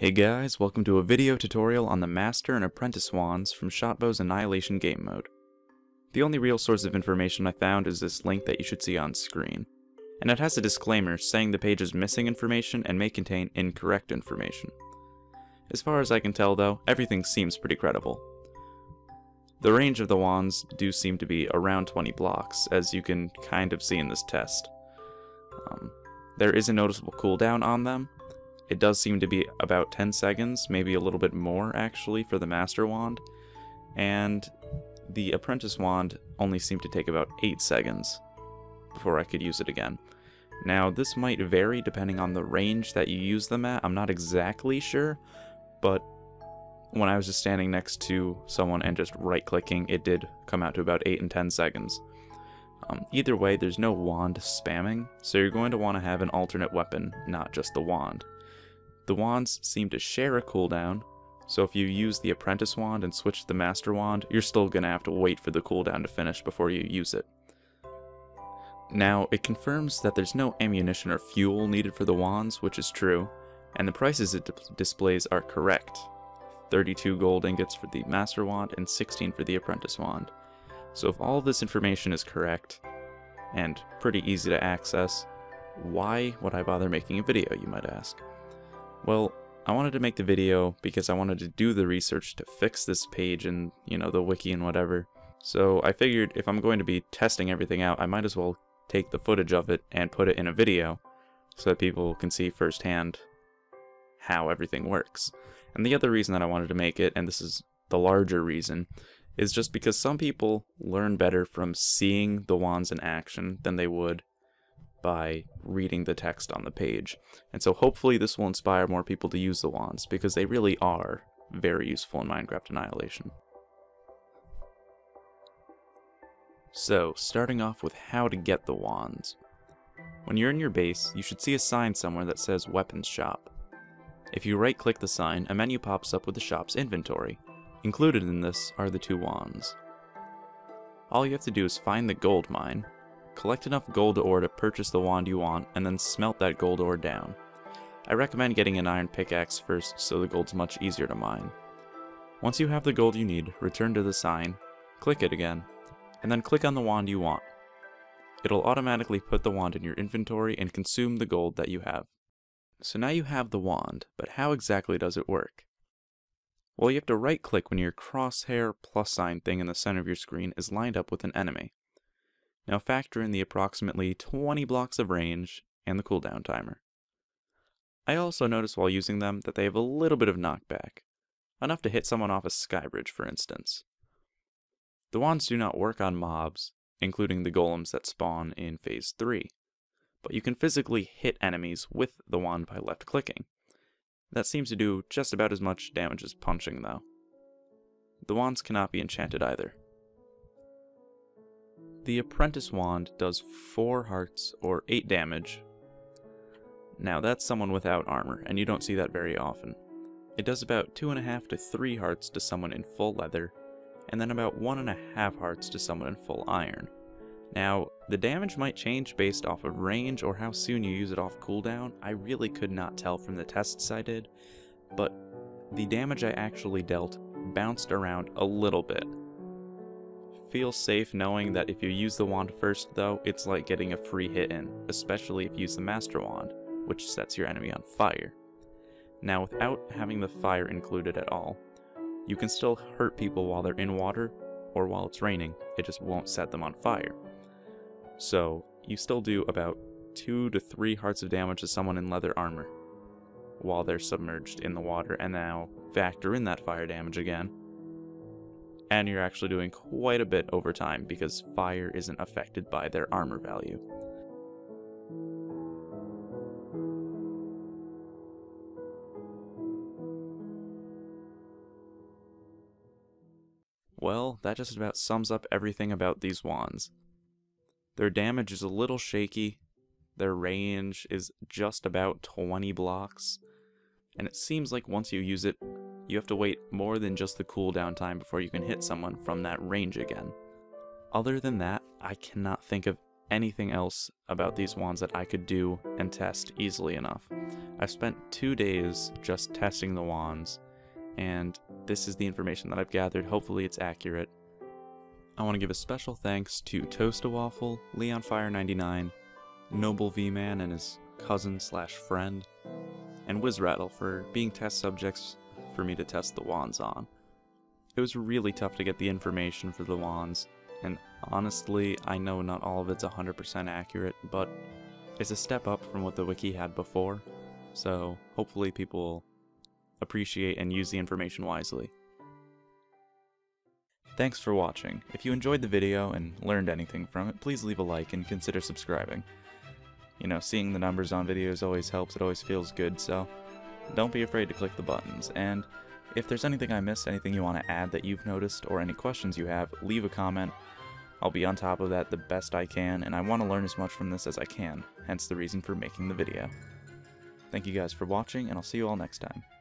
Hey guys, welcome to a video tutorial on the Master and Apprentice wands from Shotbow's Annihilation game mode. The only real source of information I found is this link that you should see on screen, and it has a disclaimer saying the page is missing information and may contain incorrect information. As far as I can tell though, everything seems pretty credible. The range of the wands do seem to be around 20 blocks, as you can kind of see in this test. There is a noticeable cooldown on them. It does seem to be about 10 seconds, maybe a little bit more actually for the Master wand, and the Apprentice wand only seemed to take about 8 seconds before I could use it again. Now this might vary depending on the range that you use them at. I'm not exactly sure, but when I was just standing next to someone and just right clicking, it did come out to about 8 and 10 seconds. Either way, there's no wand spamming, so you're going to want to have an alternate weapon, not just the wand. The wands seem to share a cooldown, so if you use the Apprentice wand and switch to the Master wand, you're still going to have to wait for the cooldown to finish before you use it. Now, it confirms that there's no ammunition or fuel needed for the wands, which is true, and the prices it displays are correct. 32 gold ingots for the Master wand and 16 for the Apprentice wand. So if all of this information is correct, and pretty easy to access, why would I bother making a video, you might ask? Well, I wanted to make the video because I wanted to do the research to fix this page and, the wiki and whatever. So I figured if I'm going to be testing everything out, I might as well take the footage of it and put it in a video so that people can see firsthand how everything works. And the other reason that I wanted to make it, and this is the larger reason, is just because some people learn better from seeing the wands in action than they would by reading the text on the page. And so hopefully this will inspire more people to use the wands, because they really are very useful in Minecraft Annihilation. So, starting off with how to get the wands. When you're in your base, you should see a sign somewhere that says Weapons Shop. If you right-click the sign, a menu pops up with the shop's inventory. Included in this are the 2 wands. All you have to do is find the gold mine, collect enough gold ore to purchase the wand you want, and then smelt that gold ore down. I recommend getting an iron pickaxe first so the gold's much easier to mine. Once you have the gold you need, return to the sign, click it again, and then click on the wand you want. It'll automatically put the wand in your inventory and consume the gold that you have. So now you have the wand, but how exactly does it work? Well, you have to right-click when your crosshair plus sign thing in the center of your screen is lined up with an enemy. Now factor in the approximately 20 blocks of range and the cooldown timer. I also noticed while using them that they have a little bit of knockback, enough to hit someone off a skybridge for instance. The wands do not work on mobs, including the golems that spawn in Phase 3, but you can physically hit enemies with the wand by left-clicking. That seems to do just about as much damage as punching though. The wands cannot be enchanted either. The Apprentice wand does 4 hearts or 8 damage. Now that's someone without armor, and you don't see that very often. It does about 2.5 to 3 hearts to someone in full leather, and then about 1.5 hearts to someone in full iron. Now, the damage might change based off of range or how soon you use it off cooldown. I really could not tell from the tests I did, but the damage I actually dealt bounced around a little bit. Feel safe knowing that if you use the wand first though, it's like getting a free hit in, especially if you use the Master wand, which sets your enemy on fire. Now without having the fire included at all, you can still hurt people while they're in water or while it's raining, it just won't set them on fire. So you still do about 2 to 3 hearts of damage to someone in leather armor while they're submerged in the water, and now factor in that fire damage again. And you're actually doing quite a bit over time because fire isn't affected by their armor value. Well, that just about sums up everything about these wands. Their damage is a little shaky, their range is just about 20 blocks, and it seems like once you use it, you have to wait more than just the cooldown time before you can hit someone from that range again. Other than that, I cannot think of anything else about these wands that I could do and test easily enough. I've spent 2 days just testing the wands, and this is the information that I've gathered. Hopefully it's accurate. I want to give a special thanks to Toast-A-Waffle, LeonFire99, Noble V-Man and his cousin/friend, and WizRattle for being test subjects for me to test the wands on. It was really tough to get the information for the wands, and honestly, I know not all of it's 100% accurate, but it's a step up from what the wiki had before, so hopefully people will appreciate and use the information wisely. Thanks for watching. If you enjoyed the video and learned anything from it, please leave a like and consider subscribing. You know, seeing the numbers on videos always helps, it always feels good, so don't be afraid to click the buttons. And if there's anything I missed, anything you want to add that you've noticed, or any questions you have, leave a comment. I'll be on top of that the best I can, and I want to learn as much from this as I can, hence the reason for making the video. Thank you guys for watching, and I'll see you all next time.